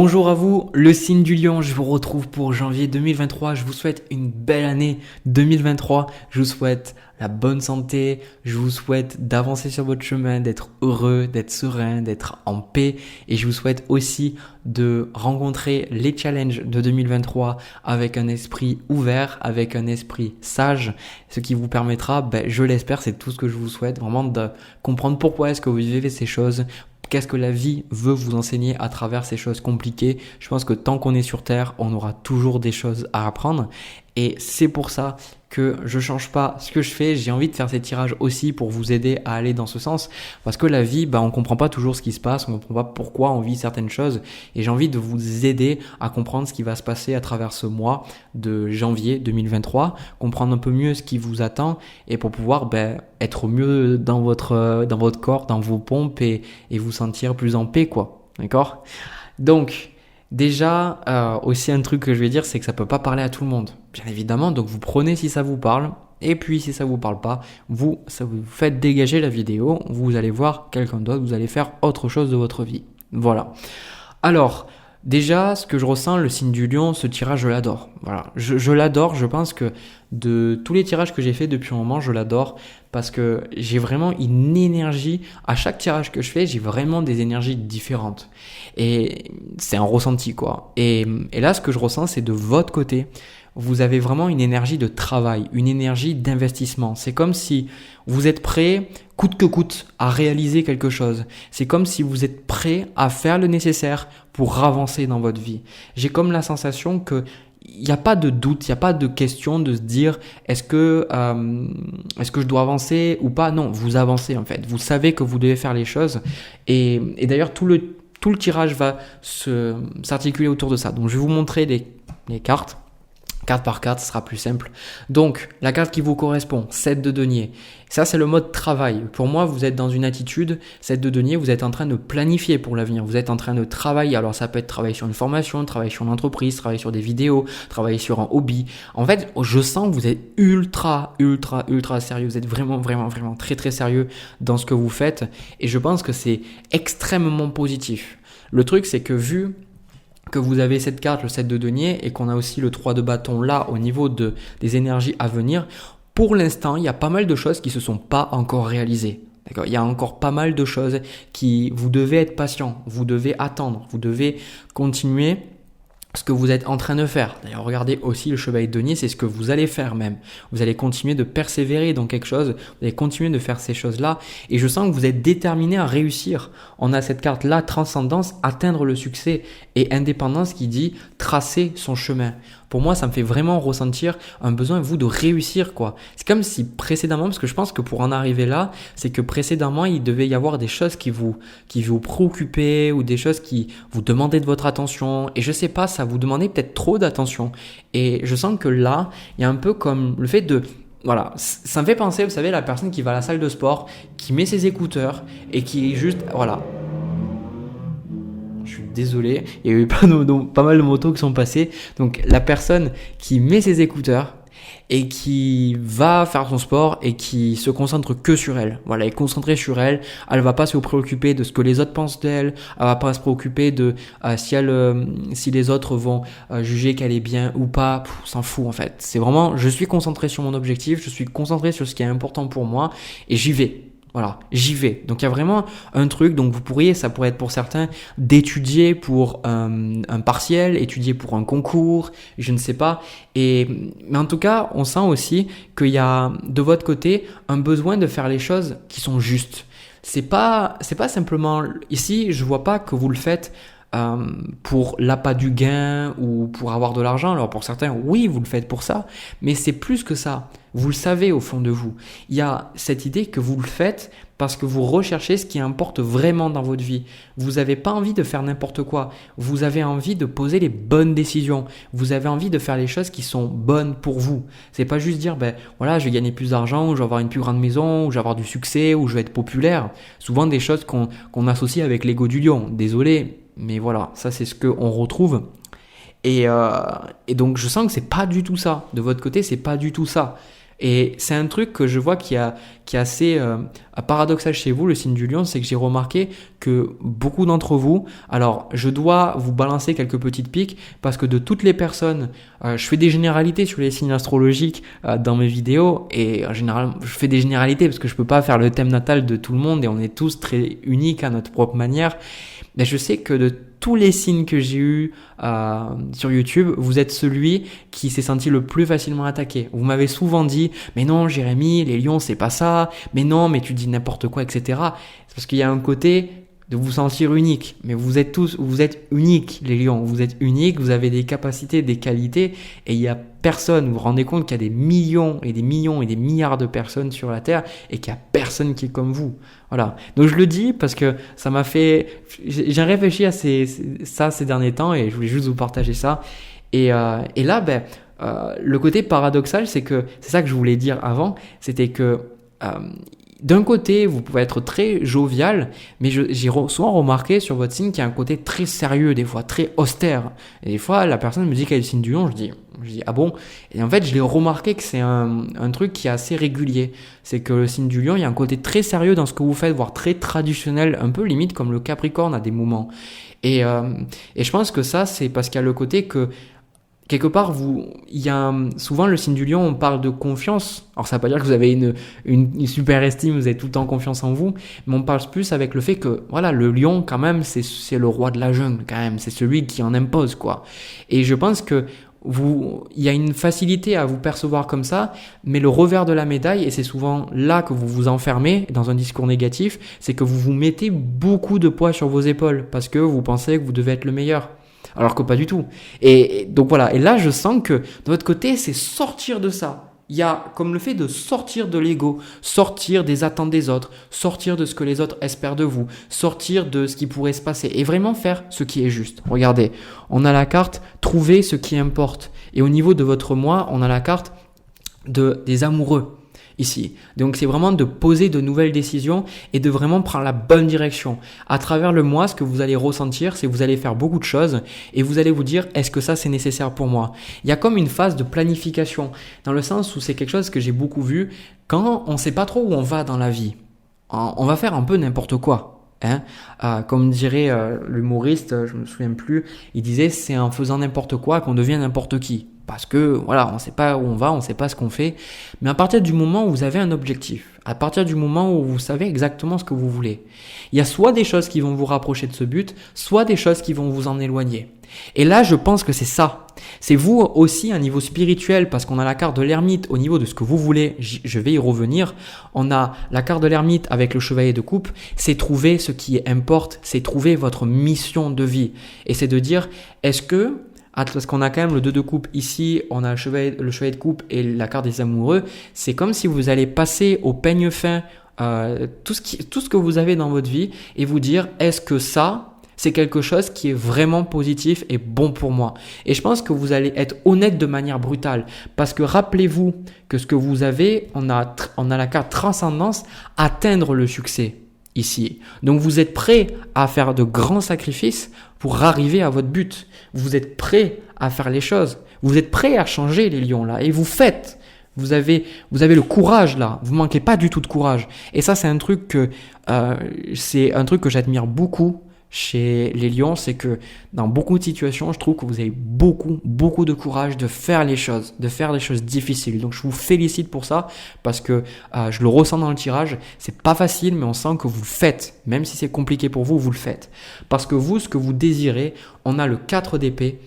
Bonjour à vous, le signe du lion, je vous retrouve pour janvier 2023. Je vous souhaite une belle année 2023. Je vous souhaite la bonne santé, je vous souhaite d'avancer sur votre chemin, d'être heureux, d'être serein, d'être en paix. Et je vous souhaite aussi de rencontrer les challenges de 2023 avec un esprit ouvert, avec un esprit sage. Ce qui vous permettra, je l'espère, c'est tout ce que je vous souhaite, vraiment de comprendre pourquoi est-ce que vous vivez ces choses. Qu'est-ce que la vie veut vous enseigner à travers ces choses compliquées? Je pense que tant qu'on est sur Terre, on aura toujours des choses à apprendre. Et c'est pour ça que je change pas ce que je fais. J'ai envie de faire ces tirages aussi pour vous aider à aller dans ce sens. Parce que la vie, on comprend pas toujours ce qui se passe. On comprend pas pourquoi on vit certaines choses. Et j'ai envie de vous aider à comprendre ce qui va se passer à travers ce mois de janvier 2023. Comprendre un peu mieux ce qui vous attend. Et pour pouvoir, être mieux dans votre corps, dans vos pompes et vous sentir plus en paix, quoi. D'accord? Donc, déjà, aussi un truc que je vais dire, c'est que ça peut pas parler à tout le monde, bien évidemment. Donc vous prenez si ça vous parle, et puis si ça vous parle pas, ça vous faites dégager la vidéo. Vous allez voir quelqu'un d'autre, vous allez faire autre chose de votre vie. Voilà. Alors, déjà, ce que je ressens, le signe du lion, ce tirage, je l'adore. Voilà, je l'adore. Je pense que de tous les tirages que j'ai fait depuis un moment, je l'adore parce que j'ai vraiment une énergie. À chaque tirage que je fais, j'ai vraiment des énergies différentes. Et c'est un ressenti, quoi. Et là, ce que je ressens, c'est de votre côté, vous avez vraiment une énergie de travail, une énergie d'investissement. C'est comme si vous êtes prêt, coûte que coûte, à réaliser quelque chose. C'est comme si vous êtes prêt à faire le nécessaire pour avancer dans votre vie. J'ai comme la sensation que il n'y a pas de doute, il n'y a pas de question de se dire est-ce que je dois avancer ou pas. Non, vous avancez en fait. Vous savez que vous devez faire les choses. Et d'ailleurs, tout le tirage va s'articuler autour de ça. Donc, je vais vous montrer les cartes. Carte par carte, ce sera plus simple. Donc, la carte qui vous correspond, 7 de denier. Ça, c'est le mode travail. Pour moi, vous êtes dans une attitude, 7 de denier, vous êtes en train de planifier pour l'avenir. Vous êtes en train de travailler. Alors, ça peut être travailler sur une formation, travailler sur une entreprise, travailler sur des vidéos, travailler sur un hobby. En fait, je sens que vous êtes ultra sérieux. Vous êtes vraiment très, très sérieux dans ce que vous faites. Et je pense que c'est extrêmement positif. Le truc, c'est que vu que vous avez cette carte, le 7 de denier, et qu'on a aussi le 3 de bâton là au niveau des énergies à venir, pour l'instant, il y a pas mal de choses qui ne se sont pas encore réalisées. D'accord ? Il y a encore pas mal de choses qui vous devez être patient, vous devez attendre, vous devez continuer ce que vous êtes en train de faire. D'ailleurs, regardez aussi le chevalier de denier, c'est ce que vous allez faire même. Vous allez continuer de persévérer dans quelque chose, vous allez continuer de faire ces choses-là et je sens que vous êtes déterminé à réussir. On a cette carte-là, transcendance, atteindre le succès et indépendance qui dit tracer son chemin. Pour moi, ça me fait vraiment ressentir un besoin, vous, de réussir, quoi. C'est comme si précédemment, parce que je pense que pour en arriver là, c'est que précédemment, il devait y avoir des choses qui vous préoccupaient ou des choses qui vous demandaient de votre attention. Et je sais pas, ça vous demandait peut-être trop d'attention. Et je sens que là, il y a un peu comme le fait de... Voilà, ça me fait penser, vous savez, la personne qui va à la salle de sport, qui met ses écouteurs et qui est juste... Voilà. Je suis désolé, il y a eu pas mal de motos qui sont passées. Donc la personne qui met ses écouteurs et qui va faire son sport et qui se concentre que sur elle. Voilà, elle est concentrée sur elle. Elle va pas se préoccuper de ce que les autres pensent d'elle. Elle va pas se préoccuper de si les autres vont juger qu'elle est bien ou pas. S'en fout en fait. C'est vraiment, je suis concentré sur mon objectif, je suis concentré sur ce qui est important pour moi et j'y vais. Voilà, j'y vais. Donc il y a vraiment un truc, donc ça pourrait être pour certains d'étudier pour un partiel, étudier pour un concours, je ne sais pas. Mais en tout cas, on sent aussi qu'il y a de votre côté un besoin de faire les choses qui sont justes. C'est pas simplement, ici je vois pas que vous le faites pour l'appât du gain ou pour avoir de l'argent. Alors pour certains, oui, vous le faites pour ça, mais c'est plus que ça. Vous le savez au fond de vous. Il y a cette idée que vous le faites parce que vous recherchez ce qui importe vraiment dans votre vie. Vous n'avez pas envie de faire n'importe quoi. Vous avez envie de poser les bonnes décisions. Vous avez envie de faire les choses qui sont bonnes pour vous. C'est pas juste dire, voilà, je vais gagner plus d'argent, ou je vais avoir une plus grande maison, ou je vais avoir du succès, ou je vais être populaire. Souvent des choses qu'on associe avec l'ego du lion. Désolé, mais voilà, ça c'est ce qu'on retrouve. Et donc je sens que c'est pas du tout ça. De votre côté, c'est pas du tout ça. Et c'est un truc que je vois qui est assez paradoxal chez vous, le signe du lion, c'est que j'ai remarqué que beaucoup d'entre vous, alors je dois vous balancer quelques petites piques parce que de toutes les personnes, je fais des généralités sur les signes astrologiques dans mes vidéos et en général, je fais des généralités parce que je peux pas faire le thème natal de tout le monde et on est tous très uniques à notre propre manière. Mais je sais que de tous les signes que j'ai eus sur YouTube, vous êtes celui qui s'est senti le plus facilement attaqué. Vous m'avez souvent dit « Mais non, Jérémy, les lions, c'est pas ça. Mais non, mais tu dis n'importe quoi, etc. » C'est parce qu'il y a un côté de vous sentir unique. Mais vous êtes uniques, les lions. Vous êtes uniques, vous avez des capacités, des qualités et il y a personne. Vous vous rendez compte qu'il y a des millions et des millions et des milliards de personnes sur la Terre et qu'il y a personne qui est comme vous. Voilà. Donc je le dis parce que ça m'a fait, j'ai réfléchi à ça ces derniers temps et je voulais juste vous partager ça. Et là, le côté paradoxal, c'est ça que je voulais dire avant, c'était que d'un côté, vous pouvez être très jovial, mais j'ai souvent remarqué sur votre signe qu'il y a un côté très sérieux, des fois très austère. Et des fois, la personne me dit qu'elle est le signe du lion, je dis ah bon? Et en fait, je l'ai remarqué que c'est un truc qui est assez régulier. C'est que le signe du lion, il y a un côté très sérieux dans ce que vous faites, voire très traditionnel, un peu limite comme le Capricorne à des moments. Et je pense que ça, c'est parce qu'il y a le côté que quelque part, souvent le signe du lion, on parle de confiance. Alors ça ne veut pas dire que vous avez une super estime, vous avez tout le temps confiance en vous, mais on parle plus avec le fait que voilà, le lion quand même, c'est le roi de la jungle quand même, c'est celui qui en impose quoi. Et je pense que il y a une facilité à vous percevoir comme ça, mais le revers de la médaille, et c'est souvent là que vous vous enfermez dans un discours négatif, c'est que vous vous mettez beaucoup de poids sur vos épaules parce que vous pensez que vous devez être le meilleur. Alors que pas du tout. Et donc voilà. Et là, je sens que de votre côté, c'est sortir de ça. Il y a comme le fait de sortir de l'ego, sortir des attentes des autres, sortir de ce que les autres espèrent de vous, sortir de ce qui pourrait se passer et vraiment faire ce qui est juste. Regardez, on a la carte « Trouver ce qui importe ». Et au niveau de votre moi, on a la carte des amoureux. Ici. Donc c'est vraiment de poser de nouvelles décisions et de vraiment prendre la bonne direction. À travers le moi, ce que vous allez ressentir, c'est que vous allez faire beaucoup de choses et vous allez vous dire est-ce que ça c'est nécessaire pour moi? Il y a comme une phase de planification dans le sens où c'est quelque chose que j'ai beaucoup vu quand on ne sait pas trop où on va dans la vie. On va faire un peu n'importe quoi. Comme dirait l'humoriste, je me souviens plus, il disait c'est en faisant n'importe quoi qu'on devient n'importe qui. Parce que voilà, on ne sait pas où on va, on ne sait pas ce qu'on fait. Mais à partir du moment où vous avez un objectif, à partir du moment où vous savez exactement ce que vous voulez, il y a soit des choses qui vont vous rapprocher de ce but, soit des choses qui vont vous en éloigner. Et là, je pense que c'est ça. C'est vous aussi un niveau spirituel parce qu'on a la carte de l'ermite au niveau de ce que vous voulez. Je vais y revenir. On a la carte de l'ermite avec le chevalier de coupe. C'est trouver ce qui importe. C'est trouver votre mission de vie. Et c'est de dire, parce qu'on a quand même le 2 de coupe ici, on a le chevalier de coupe et la carte des amoureux. C'est comme si vous allez passer au peigne fin tout ce que vous avez dans votre vie et vous dire est-ce que ça c'est quelque chose qui est vraiment positif et bon pour moi. Et je pense que vous allez être honnête de manière brutale parce que rappelez-vous que ce que vous avez, on a la carte transcendance, atteindre le succès. Ici. Donc vous êtes prêt à faire de grands sacrifices pour arriver à votre but. Vous êtes prêt à faire les choses. Vous êtes prêt à changer les lions là et vous faites. Vous avez le courage là. Vous manquez pas du tout de courage. Et ça c'est un truc que j'admire beaucoup chez les lions, c'est que dans beaucoup de situations, je trouve que vous avez beaucoup de courage de faire les choses difficiles. Donc je vous félicite pour ça parce que je le ressens dans le tirage. C'est pas facile, mais on sent que vous le faites. Même si c'est compliqué pour vous, vous le faites. Parce que vous, ce que vous désirez, on a le 4 d'épée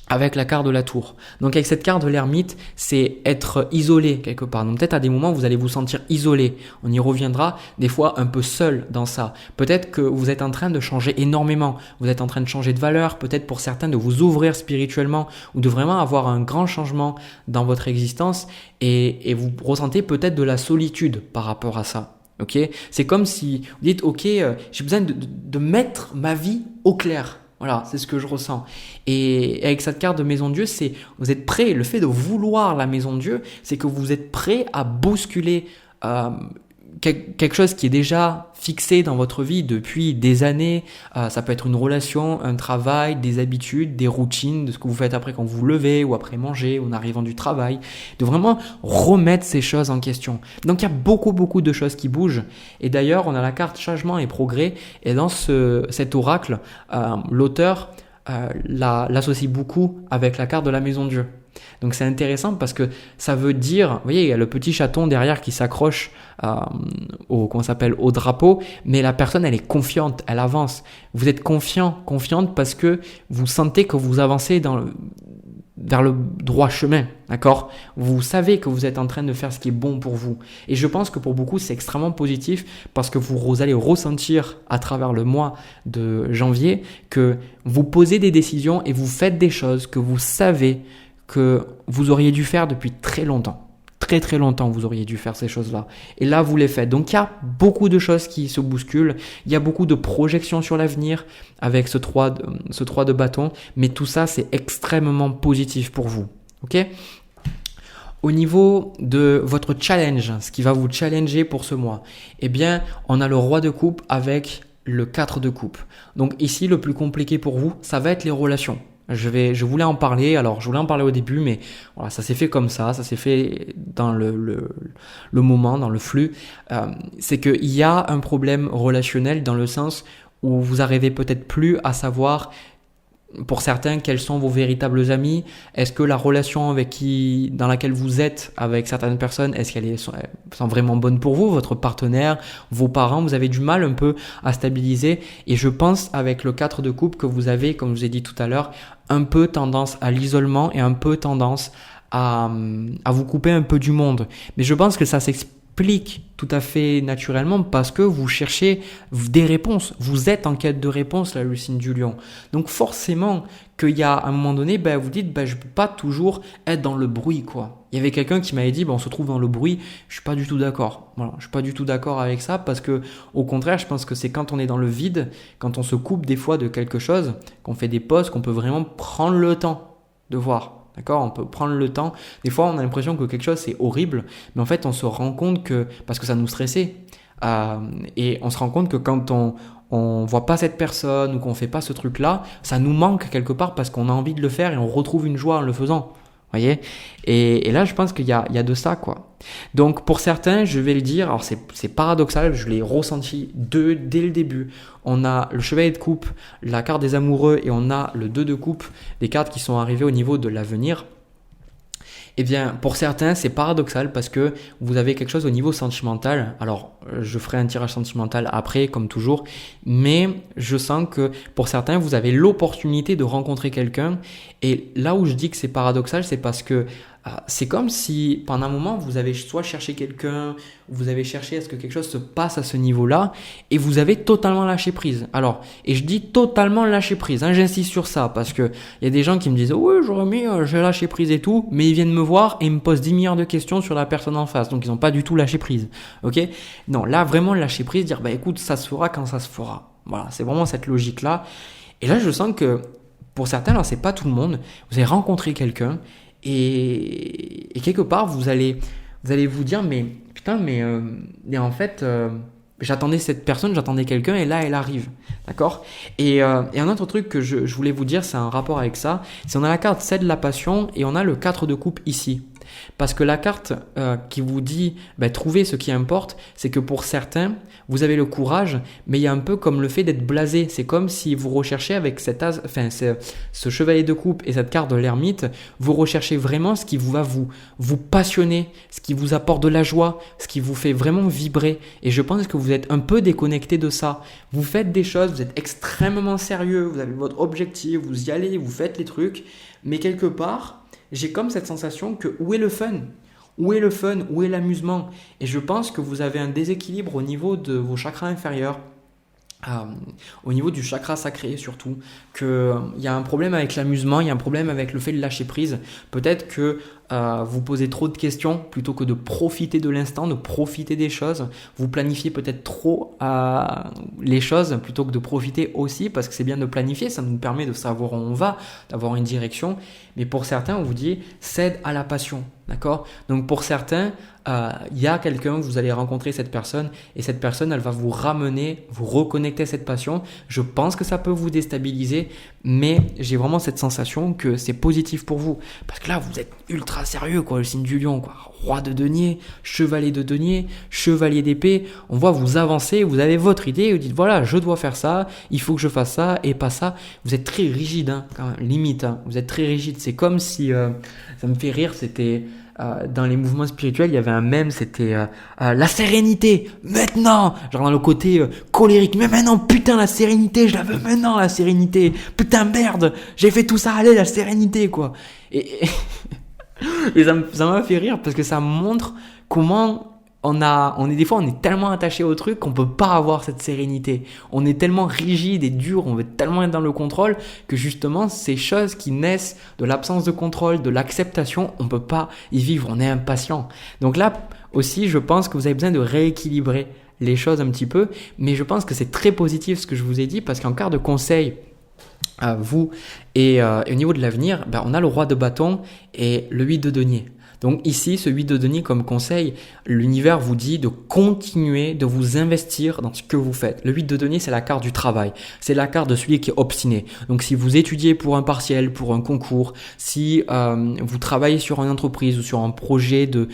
avec la carte de la tour. Donc avec cette carte de l'ermite, c'est être isolé quelque part. Donc peut-être à des moments vous allez vous sentir isolé. On y reviendra, des fois un peu seul dans ça. Peut-être que vous êtes en train de changer énormément. Vous êtes en train de changer de valeur. Peut-être pour certains de vous ouvrir spirituellement ou de vraiment avoir un grand changement dans votre existence et vous ressentez peut-être de la solitude par rapport à ça. Ok, c'est comme si vous dites ok, j'ai besoin de mettre ma vie au clair. Voilà, c'est ce que je ressens. Et avec cette carte de maison de Dieu, vous êtes prêt. Le fait de vouloir la maison de Dieu, c'est que vous êtes prêt à bousculer quelque chose qui est déjà fixé dans votre vie depuis des années. Ça peut être une relation, un travail, des habitudes, des routines, de ce que vous faites après quand vous vous levez ou après manger ou en arrivant du travail. De vraiment remettre ces choses en question. Donc il y a beaucoup de choses qui bougent. Et d'ailleurs, on a la carte changement et progrès. Et dans cet oracle, l'auteur l'associe beaucoup avec la carte de la maison Dieu. Donc c'est intéressant parce que ça veut dire, vous voyez, il y a le petit chaton derrière qui s'accroche au drapeau, mais la personne elle est confiante, elle avance. Vous êtes confiante parce que vous sentez que vous avancez vers le droit chemin, d'accord? Vous savez que vous êtes en train de faire ce qui est bon pour vous. Et je pense que pour beaucoup, c'est extrêmement positif parce que vous allez ressentir à travers le mois de janvier que vous posez des décisions et vous faites des choses que vous savez que vous auriez dû faire depuis très longtemps. Très longtemps, vous auriez dû faire ces choses-là. Et là, vous les faites. Donc, il y a beaucoup de choses qui se bousculent. Il y a beaucoup de projections sur l'avenir avec ce 3 de bâton. Mais tout ça, c'est extrêmement positif pour vous. Ok ? Au niveau de votre challenge, ce qui va vous challenger pour ce mois, eh bien, on a le roi de coupe avec le 4 de coupe. Donc ici, le plus compliqué pour vous, ça va être les relations. Je voulais en parler, alors je voulais en parler au début, mais voilà, ça s'est fait comme ça s'est fait dans le moment, dans le flux. C'est qu'il y a un problème relationnel dans le sens où vous n'arrivez peut-être plus à savoir, pour certains, quels sont vos véritables amis. Est-ce que la relation dans laquelle vous êtes avec certaines personnes, est-ce qu'elles sont vraiment bonnes pour vous, votre partenaire, vos parents, vous avez du mal un peu à stabiliser. Et je pense avec le 4 de coupe que vous avez, comme je vous ai dit tout à l'heure, un peu tendance à l'isolement et un peu tendance à vous couper un peu du monde. Mais je pense que ça s'explique tout à fait naturellement parce que vous cherchez des réponses. Vous êtes en quête de réponses, là, le signe du lion. Donc forcément qu'il y a un moment donné, vous dites, je peux pas toujours être dans le bruit, quoi. Il y avait quelqu'un qui m'avait dit, on se trouve dans le bruit. Je suis pas du tout d'accord. Voilà, je suis pas du tout d'accord avec ça parce que, au contraire, je pense que c'est quand on est dans le vide, quand on se coupe des fois de quelque chose, qu'on fait des pauses, qu'on peut vraiment prendre le temps de voir. D'accord, on peut prendre le temps. Des fois, on a l'impression que quelque chose c'est horrible, mais en fait, on se rend compte que parce que ça nous stressait, et on se rend compte que quand on voit pas cette personne ou qu'on fait pas ce truc-là, ça nous manque quelque part parce qu'on a envie de le faire et on retrouve une joie en le faisant. Voyez, et là, je pense qu'il y a de ça, quoi. Donc, pour certains, je vais le dire, alors c'est paradoxal, je l'ai ressenti dès le début. On a le chevalier de coupe, la carte des amoureux, et on a le 2 de coupe, des cartes qui sont arrivées au niveau de l'avenir. Eh bien, pour certains, c'est paradoxal parce que vous avez quelque chose au niveau sentimental. Alors, je ferai un tirage sentimental après, comme toujours. Mais je sens que pour certains, vous avez l'opportunité de rencontrer quelqu'un. Et là où je dis que c'est paradoxal, c'est parce que c'est comme si pendant un moment, vous avez soit cherché quelqu'un, vous avez cherché à ce que quelque chose se passe à ce niveau-là et vous avez totalement lâché prise. Alors, et je dis totalement lâché prise, hein, j'insiste sur ça parce que il y a des gens qui me disent « Ouais, j'ai lâché prise et tout », mais ils viennent me voir et ils me posent 10 milliards de questions sur la personne en face. Donc, ils n'ont pas du tout lâché prise. Ok ? Non, là, vraiment lâcher prise, dire « Écoute, ça se fera quand ça se fera ». Voilà, c'est vraiment cette logique-là. Et là, je sens que pour certains, alors c'est pas tout le monde, vous allez rencontrer quelqu'un et quelque part, vous allez vous dire, mais putain, mais en fait, j'attendais cette personne, j'attendais quelqu'un, et là, elle arrive. D'accord ? Et un autre truc que je voulais vous dire, c'est un rapport avec ça, c'est on a la carte 7 de la passion, et on a le 4 de coupe ici. Parce que la carte qui vous dit trouver ce qui importe, c'est que pour certains, vous avez le courage, mais il y a un peu comme le fait d'être blasé. C'est comme si vous recherchez avec ce chevalier de coupe et cette carte de l'ermite, vous recherchez vraiment ce qui va vous passionner, ce qui vous apporte de la joie, ce qui vous fait vraiment vibrer. Et je pense que vous êtes un peu déconnecté de ça. Vous faites des choses, vous êtes extrêmement sérieux, vous avez votre objectif, vous y allez, vous faites les trucs, mais quelque part, j'ai comme cette sensation que où est le fun ? Où est le fun ? Où est l'amusement ? Et je pense que vous avez un déséquilibre au niveau de vos chakras inférieurs, au niveau du chakra sacré surtout, qu'il y a un problème avec l'amusement, il y a un problème avec le fait de lâcher prise. Peut-être que vous posez trop de questions plutôt que de profiter de l'instant, de profiter des choses. Vous planifiez peut-être trop les choses plutôt que de profiter aussi, parce que c'est bien de planifier, ça nous permet de savoir où on va, d'avoir une direction. Mais pour certains, on vous dit cède à la passion. D'accord? Donc pour certains, il y a quelqu'un, vous allez rencontrer cette personne et cette personne, elle va vous ramener, vous reconnecter à cette passion. Je pense que ça peut vous déstabiliser, mais j'ai vraiment cette sensation que c'est positif pour vous. Parce que là, vous êtes ultra sérieux, quoi, le signe du lion, quoi. Roi de denier, chevalier d'épée. On voit vous avancez, vous avez votre idée, vous dites voilà, je dois faire ça, il faut que je fasse ça et pas ça. Vous êtes très rigide, hein, quand même, limite. Hein. Vous êtes très rigide. C'est comme si, ça me fait rire, c'était dans les mouvements spirituels, il y avait un mème, c'était la sérénité, maintenant. Genre dans le côté colérique, mais maintenant, putain, la sérénité, je la veux maintenant, la sérénité. Putain, merde, j'ai fait tout ça, allez, la sérénité, quoi. Et ça m'a fait rire parce que ça montre comment des fois, on est tellement attaché au truc qu'on peut pas avoir cette sérénité. On est tellement rigide et dur, on veut tellement être dans le contrôle que justement, ces choses qui naissent de l'absence de contrôle, de l'acceptation, on peut pas y vivre, on est impatient. Donc là aussi, je pense que vous avez besoin de rééquilibrer les choses un petit peu, mais je pense que c'est très positif ce que je vous ai dit parce qu'en cas de conseil, vous et au niveau de l'avenir, on a le roi de bâton et le 8 de denier. Donc ici, ce 8 de denier comme conseil, l'univers vous dit de continuer de vous investir dans ce que vous faites. Le 8 de denier, c'est la carte du travail. C'est la carte de celui qui est obstiné. Donc si vous étudiez pour un partiel, pour un concours, si vous travaillez sur une entreprise ou sur un projet de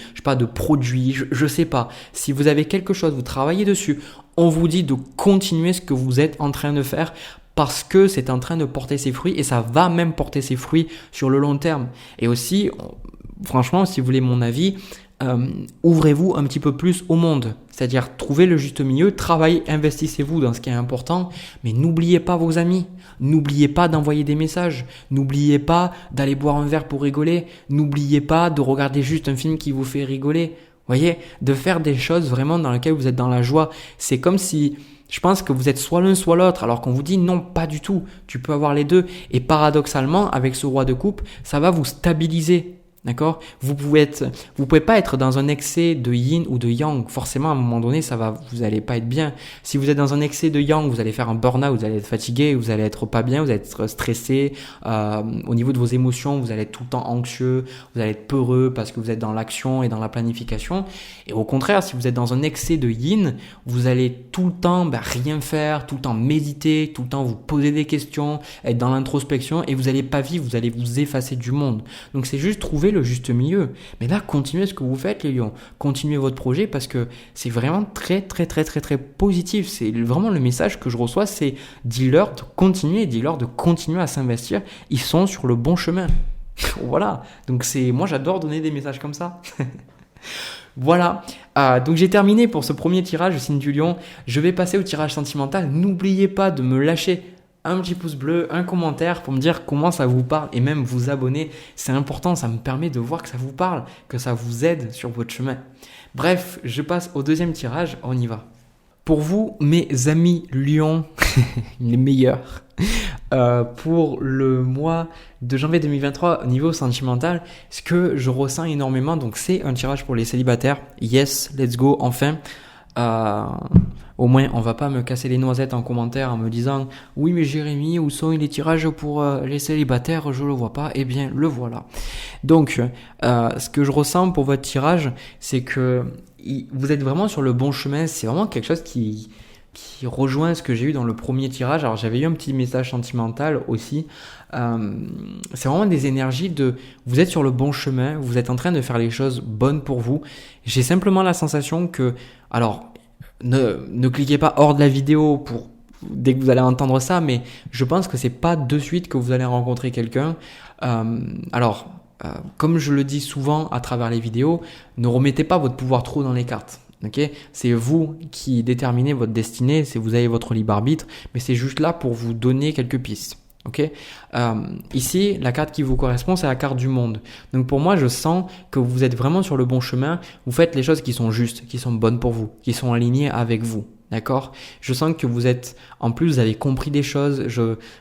produit, je sais pas. Si vous avez quelque chose, vous travaillez dessus, on vous dit de continuer ce que vous êtes en train de faire parce que c'est en train de porter ses fruits et ça va même porter ses fruits sur le long terme. Et aussi, franchement, si vous voulez mon avis, ouvrez-vous un petit peu plus au monde. C'est-à-dire, trouvez le juste milieu, travaillez, investissez-vous dans ce qui est important, mais n'oubliez pas vos amis. N'oubliez pas d'envoyer des messages. N'oubliez pas d'aller boire un verre pour rigoler. N'oubliez pas de regarder juste un film qui vous fait rigoler. Vous voyez, de faire des choses vraiment dans lesquelles vous êtes dans la joie. C'est comme si... Je pense que vous êtes soit l'un soit l'autre, alors qu'on vous dit non, pas du tout. Tu peux avoir les deux. Et paradoxalement, avec ce roi de coupe, ça va vous stabiliser. D'accord? Vous pouvez pas être dans un excès de yin ou de yang. Forcément, à un moment donné, vous allez pas être bien. Si vous êtes dans un excès de yang, vous allez faire un burn-out, vous allez être fatigué, vous allez être pas bien, vous allez être stressé. Au niveau de vos émotions, vous allez être tout le temps anxieux, vous allez être peureux parce que vous êtes dans l'action et dans la planification. Et au contraire, si vous êtes dans un excès de yin, vous allez tout le temps, rien faire, tout le temps méditer, tout le temps vous poser des questions, être dans l'introspection et vous allez pas vivre, vous allez vous effacer du monde. Donc c'est juste trouver le juste milieu. Mais là, continuez ce que vous faites, les lions. Continuez votre projet parce que c'est vraiment très, très, très, très, très positif. C'est vraiment le message que je reçois, c'est dis-leur de continuer à s'investir. Ils sont sur le bon chemin. Voilà. Donc moi, j'adore donner des messages comme ça. Voilà, donc j'ai terminé pour ce premier tirage, le signe du lion. Je vais passer au tirage sentimental. N'oubliez pas de me lâcher un petit pouce bleu, un commentaire pour me dire comment ça vous parle et même vous abonner. C'est important, ça me permet de voir que ça vous parle, que ça vous aide sur votre chemin. Bref, je passe au deuxième tirage, on y va. Pour vous, mes amis lions, les meilleurs, pour le mois de janvier 2023 au niveau sentimental, ce que je ressens énormément, donc c'est un tirage pour les célibataires. Yes, let's go, enfin. Au moins, on va pas me casser les noisettes en commentaire en me disant « Oui, mais Jérémy, où sont les tirages pour les célibataires? Je le vois pas. » Eh bien, le voilà. Donc, ce que je ressens pour votre tirage, c'est que vous êtes vraiment sur le bon chemin. C'est vraiment quelque chose qui rejoint ce que j'ai eu dans le premier tirage. Alors, j'avais eu un petit message sentimental aussi. C'est vraiment des énergies de vous êtes sur le bon chemin, vous êtes en train de faire les choses bonnes pour vous. J'ai simplement la sensation que, alors, ne cliquez pas hors de la vidéo dès que vous allez entendre ça, mais je pense que c'est pas de suite que vous allez rencontrer quelqu'un. Comme je le dis souvent à travers les vidéos, ne remettez pas votre pouvoir trop dans les cartes. Okay, c'est vous qui déterminez votre destinée, vous avez votre libre arbitre, mais c'est juste là pour vous donner quelques pistes. Okay, ici, la carte qui vous correspond, c'est la carte du monde. Donc pour moi, je sens que vous êtes vraiment sur le bon chemin. Vous faites les choses qui sont justes, qui sont bonnes pour vous, qui sont alignées avec vous. D'accord? Je sens que vous avez compris des choses.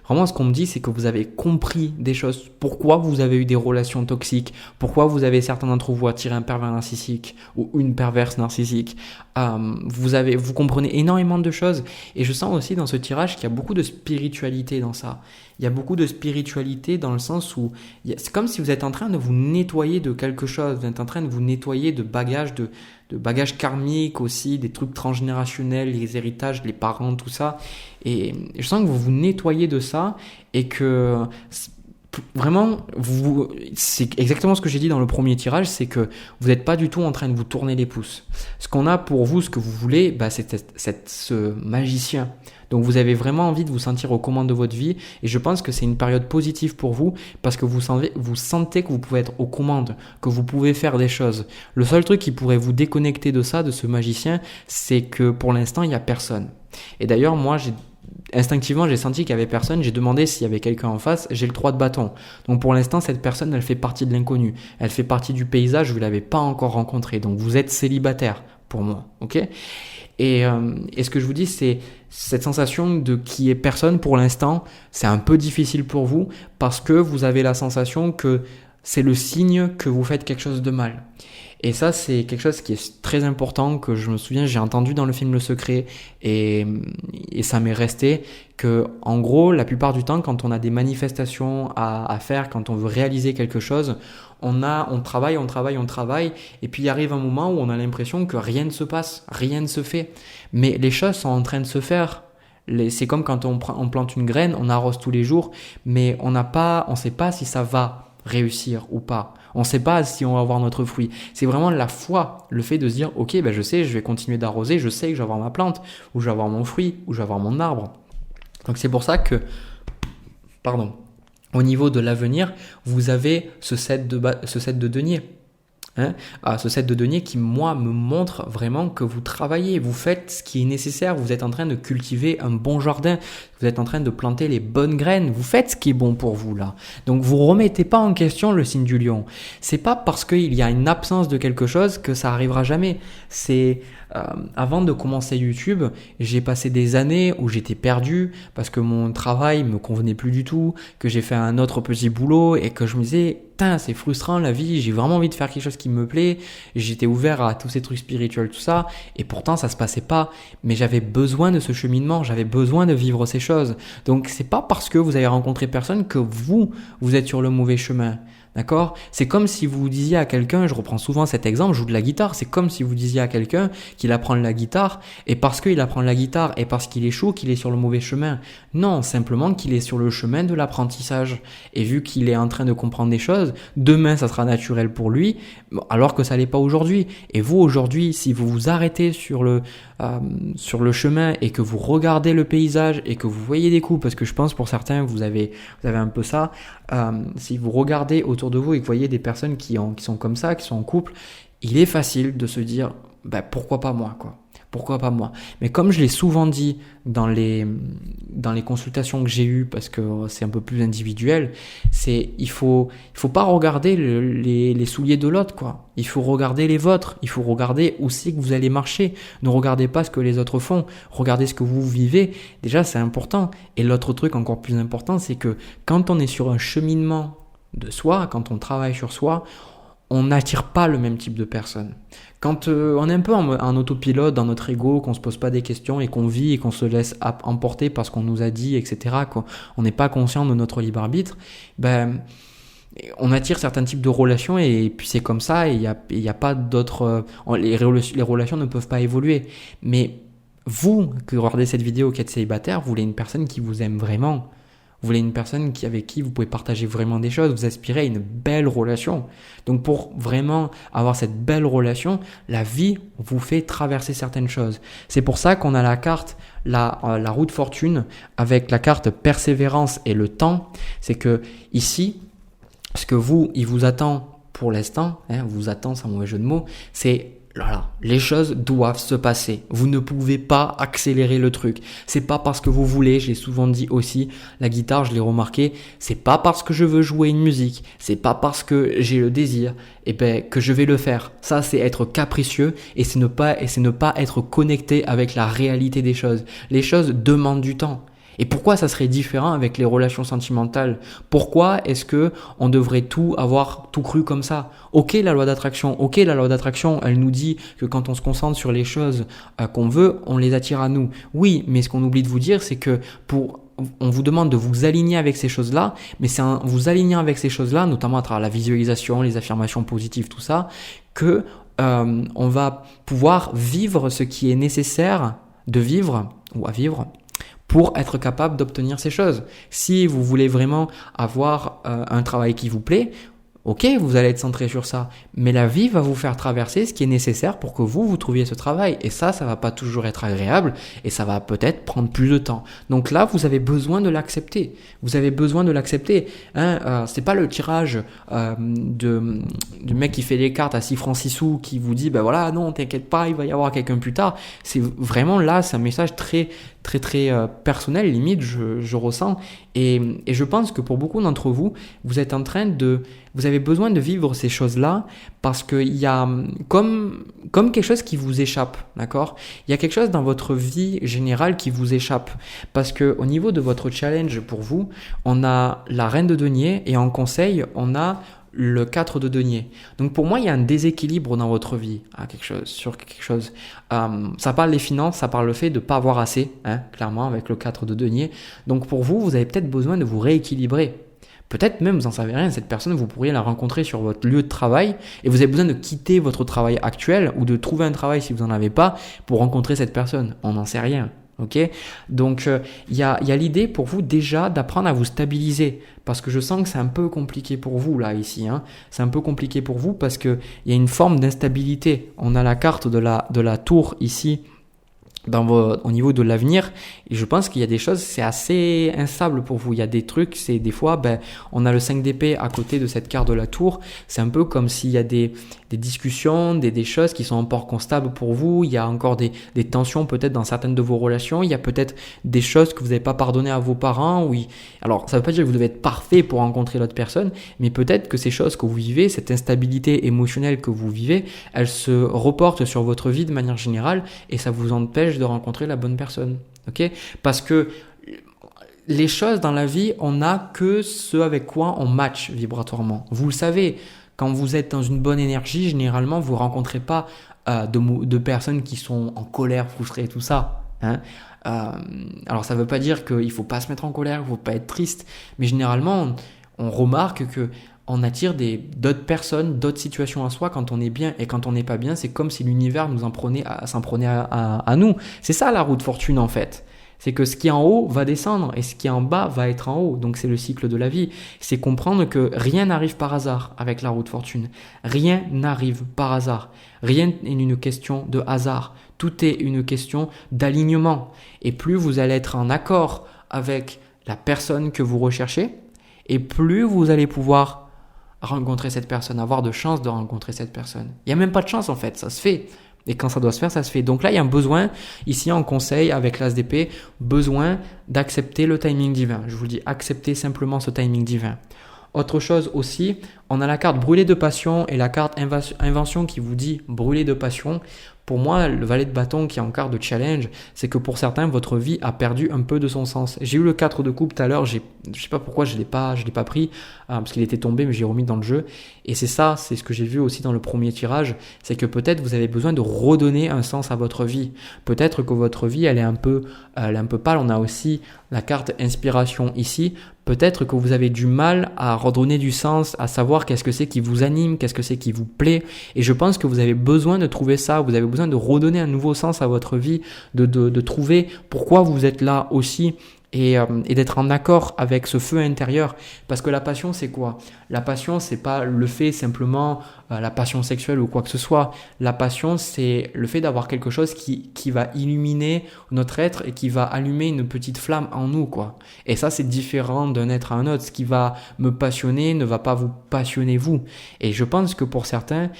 Vraiment, ce qu'on me dit, c'est que vous avez compris des choses. Pourquoi vous avez eu des relations toxiques? Pourquoi certains d'entre vous attiré un pervers narcissique ou une perverse narcissique? Vous comprenez énormément de choses. Et je sens aussi dans ce tirage qu'il y a beaucoup de spiritualité dans ça. il y a beaucoup de spiritualité dans le sens où c'est comme si vous êtes en train de vous nettoyer de quelque chose, vous êtes en train de vous nettoyer de bagages, de bagages karmiques aussi, des trucs transgénérationnels, les héritages, les parents, tout ça. Et je sens que vous vous nettoyez de ça et que vraiment, c'est exactement ce que j'ai dit dans le premier tirage, c'est que vous n'êtes pas du tout en train de vous tourner les pouces. Ce qu'on a pour vous, ce que vous voulez, c'est ce magicien. Donc vous avez vraiment envie de vous sentir aux commandes de votre vie et je pense que c'est une période positive pour vous parce que vous sentez que vous pouvez être aux commandes, que vous pouvez faire des choses. Le seul truc qui pourrait vous déconnecter de ça, de ce magicien, c'est que pour l'instant, il n'y a personne. Et d'ailleurs, moi, instinctivement, j'ai senti qu'il y avait personne. J'ai demandé s'il y avait quelqu'un en face. J'ai le 3 de bâton. Donc pour l'instant, cette personne, elle fait partie de l'inconnu. Elle fait partie du paysage. Vous ne l'avez pas encore rencontré. Donc vous êtes célibataire pour moi. Ok ? Et ce que je vous dis, c'est cette sensation de qu'il n'y ait personne pour l'instant. C'est un peu difficile pour vous parce que vous avez la sensation que c'est le signe que vous faites quelque chose de mal. Et ça, c'est quelque chose qui est très important, que je me souviens, j'ai entendu dans le film Le Secret et ça m'est resté que, en gros, la plupart du temps, quand on a des manifestations à faire, quand on veut réaliser quelque chose, on travaille, et puis il arrive un moment où on a l'impression que rien ne se passe, rien ne se fait. Mais les choses sont en train de se faire. C'est comme quand on plante une graine, on arrose tous les jours, mais on sait pas si ça va réussir ou pas. On ne sait pas si on va avoir notre fruit. C'est vraiment la foi, le fait de se dire, ok, je sais, je vais continuer d'arroser, je sais que je vais avoir ma plante, ou je vais avoir mon fruit, ou je vais avoir mon arbre. Donc c'est pour ça que, au niveau de l'avenir, vous avez ce set de denier. Ce set de denier qui, moi, me montre vraiment que vous travaillez, vous faites ce qui est nécessaire, vous êtes en train de cultiver un bon jardin, vous êtes en train de planter les bonnes graines, vous faites ce qui est bon pour vous là. Donc vous remettez pas en question le signe du lion. C'est pas parce qu'il y a une absence de quelque chose que ça arrivera jamais. C'est avant de commencer YouTube, j'ai passé des années où j'étais perdu parce que mon travail me convenait plus du tout, que j'ai fait un autre petit boulot et que je me disais c'est frustrant la vie, j'ai vraiment envie de faire quelque chose qui me plaît, j'étais ouvert à tous ces trucs spirituels, tout ça, et pourtant ça se passait pas, mais j'avais besoin de ce cheminement, j'avais besoin de vivre ces choses. Donc c'est pas parce que vous avez rencontré personne que vous êtes sur le mauvais chemin. D'accord ? C'est comme si vous disiez à quelqu'un, je reprends souvent cet exemple, je joue de la guitare, c'est comme si vous disiez à quelqu'un qu'il apprend la guitare et parce qu'il apprend la guitare et parce qu'il est chaud qu'il est sur le mauvais chemin. Non, simplement qu'il est sur le chemin de l'apprentissage. Et vu qu'il est en train de comprendre des choses, demain ça sera naturel pour lui alors que ça l'est pas aujourd'hui. Et vous aujourd'hui, si vous vous arrêtez sur le chemin et que vous regardez le paysage et que vous voyez des coups, parce que je pense pour certains vous avez un peu ça, si vous regardez autour de vous et que vous voyez des personnes qui sont comme ça, qui sont en couple, il est facile de se dire pourquoi pas moi quoi. Pourquoi pas moi ? Mais comme je l'ai souvent dit dans les consultations que j'ai eues, parce que c'est un peu plus individuel, il faut pas regarder les souliers de l'autre, quoi. Il faut regarder les vôtres. Il faut regarder où c'est que vous allez marcher. Ne regardez pas ce que les autres font. Regardez ce que vous vivez. Déjà, c'est important. Et l'autre truc encore plus important, c'est que quand on est sur un cheminement de soi, quand on travaille sur soi, on n'attire pas le même type de personnes. Quand on est un peu en autopilote dans notre ego, qu'on se pose pas des questions et qu'on vit et qu'on se laisse emporter parce qu'on nous a dit, etc., qu'on n'est pas conscient de notre libre arbitre, on attire certains types de relations et puis c'est comme ça et il y a pas d'autres... les relations ne peuvent pas évoluer. Mais vous, qui regardez cette vidéo, qui êtes célibataire, vous voulez une personne qui vous aime vraiment. Vous voulez une personne avec qui vous pouvez partager vraiment des choses, vous aspirez à une belle relation. Donc pour vraiment avoir cette belle relation, la vie vous fait traverser certaines choses. C'est pour ça qu'on a la carte, la roue de fortune avec la carte persévérance et le temps. C'est que ici, ce que il vous attend pour l'instant, vous attend sans mauvais jeu de mots, c'est... Voilà, les choses doivent se passer. Vous ne pouvez pas accélérer le truc. C'est pas parce que vous voulez, je l'ai souvent dit aussi, la guitare, je l'ai remarqué, c'est pas parce que je veux jouer une musique, c'est pas parce que j'ai le désir, que je vais le faire. Ça, c'est être capricieux et c'est ne pas être connecté avec la réalité des choses. Les choses demandent du temps. Et pourquoi ça serait différent avec les relations sentimentales ? Pourquoi est-ce que on devrait avoir tout cru comme ça ? Ok, la loi d'attraction, elle nous dit que quand on se concentre sur les choses qu'on veut, on les attire à nous. Oui, mais ce qu'on oublie de vous dire, c'est que pour on vous demande de vous aligner avec ces choses-là, mais c'est en vous alignant avec ces choses-là, notamment à travers la visualisation, les affirmations positives, tout ça, que on va pouvoir vivre ce qui est nécessaire de vivre ou à vivre pour être capable d'obtenir ces choses. Si vous voulez vraiment avoir un travail qui vous plaît, ok, vous allez être centré sur ça, mais la vie va vous faire traverser ce qui est nécessaire pour que vous trouviez ce travail. Et ça va pas toujours être agréable et ça va peut-être prendre plus de temps. Donc là, vous avez besoin de l'accepter. Vous avez besoin de l'accepter. C'est pas le tirage du mec qui fait les cartes à 6 francs 6 sous qui vous dit, ben voilà, non, t'inquiète pas, il va y avoir quelqu'un plus tard. C'est vraiment là, c'est un message très personnel, limite, je ressens. Et je pense que pour beaucoup d'entre vous, vous avez besoin de vivre ces choses-là parce qu'il y a comme quelque chose qui vous échappe, d'accord? Il y a quelque chose dans votre vie générale qui vous échappe parce que au niveau de votre challenge pour vous, on a la reine de denier et en conseil, on a le 4 de denier. Donc pour moi, il y a un déséquilibre dans votre vie, sur quelque chose. Ça parle des finances, ça parle le fait de ne pas avoir assez, clairement, avec le 4 de denier. Donc pour vous, vous avez peut-être besoin de vous rééquilibrer. Peut-être même, vous n'en savez rien, cette personne, vous pourriez la rencontrer sur votre lieu de travail et vous avez besoin de quitter votre travail actuel ou de trouver un travail si vous n'en avez pas pour rencontrer cette personne. On n'en sait rien. Ok, donc il y a l'idée pour vous déjà d'apprendre à vous stabiliser parce que je sens que c'est un peu compliqué pour vous là ici. C'est un peu compliqué pour vous parce que il y a une forme d'instabilité. On a la carte de la tour ici au niveau de l'avenir et je pense qu'il y a des choses, c'est assez instable pour vous. Il y a des trucs, c'est des fois, on a le 5 d'épée à côté de cette carte de la tour. C'est un peu comme s'il y a des discussions, des choses qui sont encore constables pour vous. Il y a encore des tensions peut-être dans certaines de vos relations. Il y a peut-être des choses que vous n'avez pas pardonnées à vos parents. Oui. Alors, ça ne veut pas dire que vous devez être parfait pour rencontrer l'autre personne, mais peut-être que ces choses que vous vivez, cette instabilité émotionnelle que vous vivez, elle se reporte sur votre vie de manière générale et ça vous empêche de rencontrer la bonne personne. Ok? Parce que les choses dans la vie, on n'a que ce avec quoi on match vibratoirement. Vous le savez, quand vous êtes dans une bonne énergie, généralement, vous ne rencontrez pas de personnes qui sont en colère, frustrées, tout ça. Alors, ça ne veut pas dire qu'il ne faut pas se mettre en colère, il ne faut pas être triste, mais généralement, on remarque que on attire d'autres personnes, d'autres situations à soi quand on est bien. Et quand on n'est pas bien, c'est comme si l'univers s'en prenait à nous. C'est ça la roue de fortune en fait. C'est que ce qui est en haut va descendre et ce qui est en bas va être en haut. Donc c'est le cycle de la vie. C'est comprendre que rien n'arrive par hasard avec la roue de fortune. Rien n'arrive par hasard. Rien n'est une question de hasard. Tout est une question d'alignement. Et plus vous allez être en accord avec la personne que vous recherchez, et plus vous allez pouvoir rencontrer cette personne, avoir de chance de rencontrer cette personne. Il n'y a même pas de chance en fait, ça se fait. Et quand ça doit se faire, ça se fait. Donc là, il y a un besoin, ici en conseil avec l'as d'épée, besoin d'accepter le timing divin. Je vous le dis, acceptez simplement ce timing divin. Autre chose aussi, on a la carte brûlée de passion et la carte invention qui vous dit brûler de passion. Pour moi, le valet de bâton qui est en carte de challenge, c'est que pour certains, votre vie a perdu un peu de son sens. J'ai eu le 4 de coupe tout à l'heure, je sais pas pourquoi je l'ai pas pris, parce qu'il était tombé, mais j'ai remis dans le jeu. Et c'est ce que j'ai vu aussi dans le premier tirage, c'est que peut-être vous avez besoin de redonner un sens à votre vie. Peut-être que votre vie, elle est un peu pâle. On a aussi la carte inspiration ici. Peut-être que vous avez du mal à redonner du sens, à savoir qu'est-ce que c'est qui vous anime, qu'est-ce que c'est qui vous plaît. Et je pense que vous avez besoin de trouver ça, vous avez besoin de redonner un nouveau sens à votre vie, de trouver pourquoi vous êtes là aussi. Et d'être en accord avec ce feu intérieur. Parce que la passion, c'est quoi? La passion, c'est pas le fait simplement la passion sexuelle ou quoi que ce soit. La passion, c'est le fait d'avoir quelque chose qui va illuminer notre être et qui va allumer une petite flamme en nous, quoi. Et ça, c'est différent d'un être à un autre. Ce qui va me passionner ne va pas vous passionner vous. Et je pense que pour certains,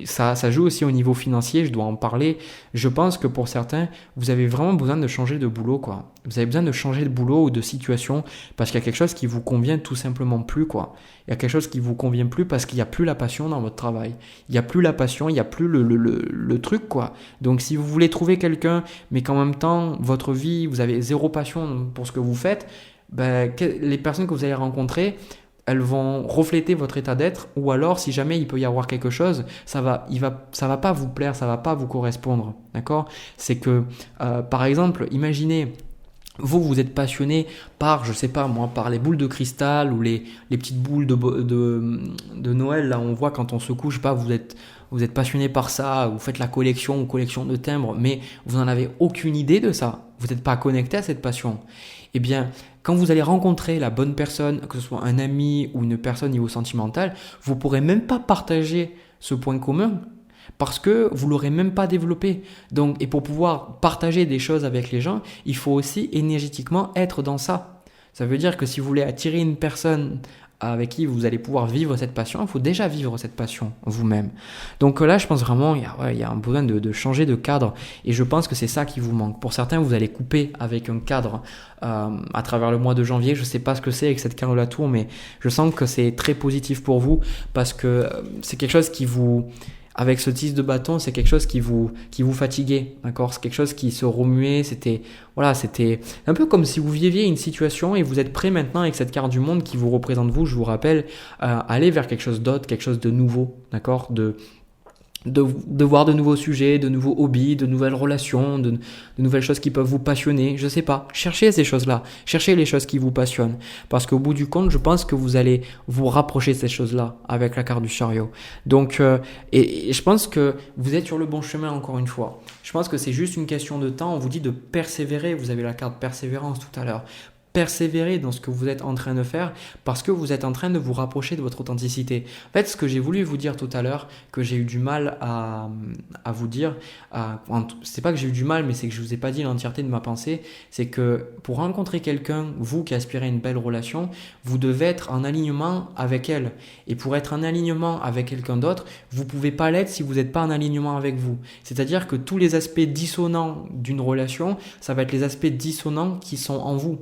ça joue aussi au niveau financier, je dois en parler. Je pense que pour certains, vous avez vraiment besoin de changer de boulot, quoi. Vous avez besoin de changer de boulot ou de situation parce qu'il y a quelque chose qui vous convient tout simplement plus, quoi. Il y a quelque chose qui vous convient plus parce qu'il n'y a plus la passion dans votre travail. Il n'y a plus la passion, il n'y a plus le truc, quoi. Donc si vous voulez trouver quelqu'un, mais qu'en même temps, votre vie, vous avez zéro passion pour ce que vous faites, les personnes que vous allez rencontrer, elles vont refléter votre état d'être, ou alors si jamais il peut y avoir quelque chose, ça va pas vous plaire, ça va pas vous correspondre, d'accord? C'est que par exemple, imaginez Vous êtes passionné par, je sais pas moi, par les boules de cristal ou les petites boules de Noël. Là, on voit quand on se couche, pas, vous êtes passionné par ça, vous faites la collection ou collection de timbres, mais vous n'en avez aucune idée de ça. Vous n'êtes pas connecté à cette passion. Eh bien, quand vous allez rencontrer la bonne personne, que ce soit un ami ou une personne niveau sentimental, vous pourrez même pas partager ce point commun parce que vous l'aurez même pas développé. Donc, et pour pouvoir partager des choses avec les gens, il faut aussi énergétiquement être dans ça. Ça veut dire que si vous voulez attirer une personne avec qui vous allez pouvoir vivre cette passion, il faut déjà vivre cette passion vous-même. Donc là, je pense vraiment il y a un besoin de changer de cadre et je pense que c'est ça qui vous manque. Pour certains, vous allez couper avec un cadre à travers le mois de janvier. Je sais pas ce que c'est avec cette carte de la tour, mais je sens que c'est très positif pour vous parce que c'est quelque chose qui vous... Avec ce 10 de bâton, c'est quelque chose qui vous fatiguait, d'accord? C'est quelque chose qui se remuait, c'était un peu comme si vous viviez une situation et vous êtes prêt maintenant avec cette carte du monde qui vous représente vous, je vous rappelle, aller vers quelque chose d'autre, quelque chose de nouveau, d'accord? De voir de nouveaux sujets, de nouveaux hobbies, de nouvelles relations, de nouvelles choses qui peuvent vous passionner. Je sais pas. Cherchez ces choses-là. Cherchez les choses qui vous passionnent. Parce qu'au bout du compte, je pense que vous allez vous rapprocher de ces choses-là avec la carte du chariot. Donc, et je pense que vous êtes sur le bon chemin encore une fois. Je pense que c'est juste une question de temps. On vous dit de persévérer. Vous avez la carte persévérance tout à l'heure. Persévérer dans ce que vous êtes en train de faire parce que vous êtes en train de vous rapprocher de votre authenticité. En fait, ce que j'ai voulu vous dire tout à l'heure, que j'ai eu du mal à vous dire, c'est pas que j'ai eu du mal, mais c'est que je vous ai pas dit l'entièreté de ma pensée, c'est que pour rencontrer quelqu'un, vous qui aspirez à une belle relation, vous devez être en alignement avec elle. Et pour être en alignement avec quelqu'un d'autre, vous pouvez pas l'être si vous n'êtes pas en alignement avec vous. C'est-à-dire que tous les aspects dissonants d'une relation, ça va être les aspects dissonants qui sont en vous.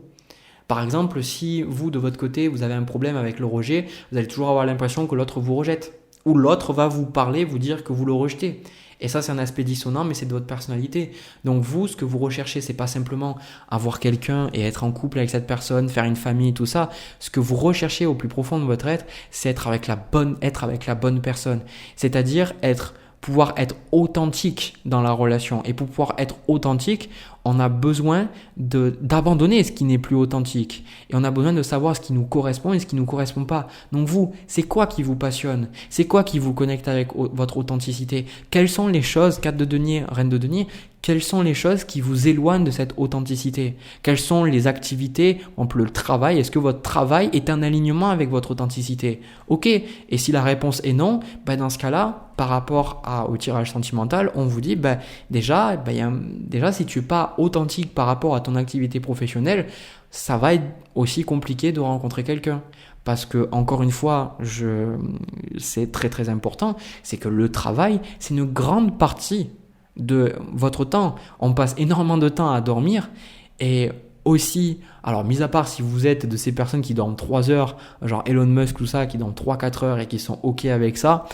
Par exemple, si vous, de votre côté, vous avez un problème avec le rejet, vous allez toujours avoir l'impression que l'autre vous rejette. Ou l'autre va vous parler, vous dire que vous le rejetez. Et ça, c'est un aspect dissonant, mais c'est de votre personnalité. Donc vous, ce que vous recherchez, c'est pas simplement avoir quelqu'un et être en couple avec cette personne, faire une famille, tout ça. Ce que vous recherchez au plus profond de votre être, c'est être avec la bonne personne. C'est-à-dire pouvoir être authentique dans la relation. Et pour pouvoir être authentique, on a besoin d'abandonner ce qui n'est plus authentique. Et on a besoin de savoir ce qui nous correspond et ce qui ne nous correspond pas. Donc vous, c'est quoi qui vous passionne? C'est quoi qui vous connecte avec votre authenticité? Quelles sont les choses, 4 de denier, reine de denier, quelles sont les choses qui vous éloignent de cette authenticité? Quelles sont les activités, par exemple le travail? Est-ce que votre travail est en alignement avec votre authenticité? Ok, et si la réponse est non, dans ce cas-là, par rapport au tirage sentimental, on vous dit déjà si tu n'es pas authentique par rapport à ton activité professionnelle, ça va être aussi compliqué de rencontrer quelqu'un. Parce que, encore une fois, c'est très très important, c'est que le travail, c'est une grande partie de votre temps. On passe énormément de temps à dormir et aussi, alors mis à part si vous êtes de ces personnes qui dorment 3 heures, genre Elon Musk, tout ça, qui dorment 3-4 heures et qui sont ok avec ça,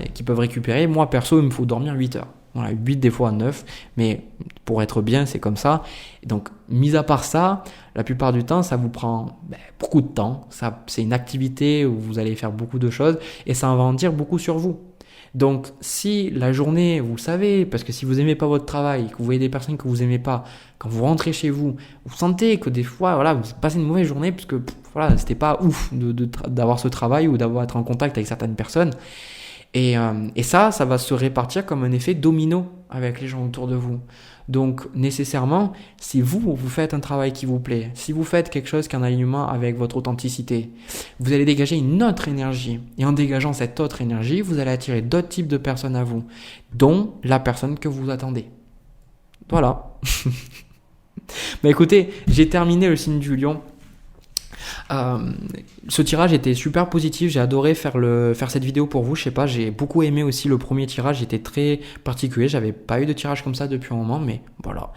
et qui peuvent récupérer, moi perso il me faut dormir 8 heures. Voilà, 8 des fois 9, mais pour être bien c'est comme ça. Et donc mis à part ça, la plupart du temps ça vous prend beaucoup de temps, c'est une activité où vous allez faire beaucoup de choses et ça va en dire beaucoup sur vous. Donc, si la journée, vous le savez, parce que si vous aimez pas votre travail, que vous voyez des personnes que vous aimez pas, quand vous rentrez chez vous, vous sentez que des fois, voilà, vous passez une mauvaise journée parce que, voilà, c'était pas ouf d'avoir ce travail ou d'avoir être en contact avec certaines personnes. Et ça va se répartir comme un effet domino avec les gens autour de vous. Donc, nécessairement, si vous faites un travail qui vous plaît, si vous faites quelque chose qui est en alignement avec votre authenticité, vous allez dégager une autre énergie. Et en dégageant cette autre énergie, vous allez attirer d'autres types de personnes à vous, dont la personne que vous attendez. Voilà. Écoutez, j'ai terminé le signe du lion. Ce tirage était super positif, j'ai adoré faire cette vidéo pour vous, je sais pas, j'ai beaucoup aimé aussi le premier tirage, il était très particulier, j'avais pas eu de tirage comme ça depuis un moment, mais voilà.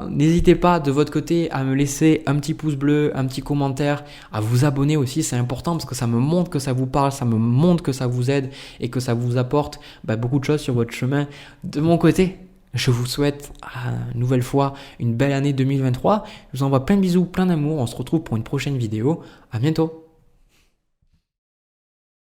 N'hésitez pas de votre côté à me laisser un petit pouce bleu, un petit commentaire, à vous abonner aussi, c'est important parce que ça me montre que ça vous parle, ça me montre que ça vous aide et que ça vous apporte beaucoup de choses sur votre chemin. De mon côté, je vous souhaite une nouvelle fois une belle année 2023. Je vous envoie plein de bisous, plein d'amour. On se retrouve pour une prochaine vidéo. À bientôt.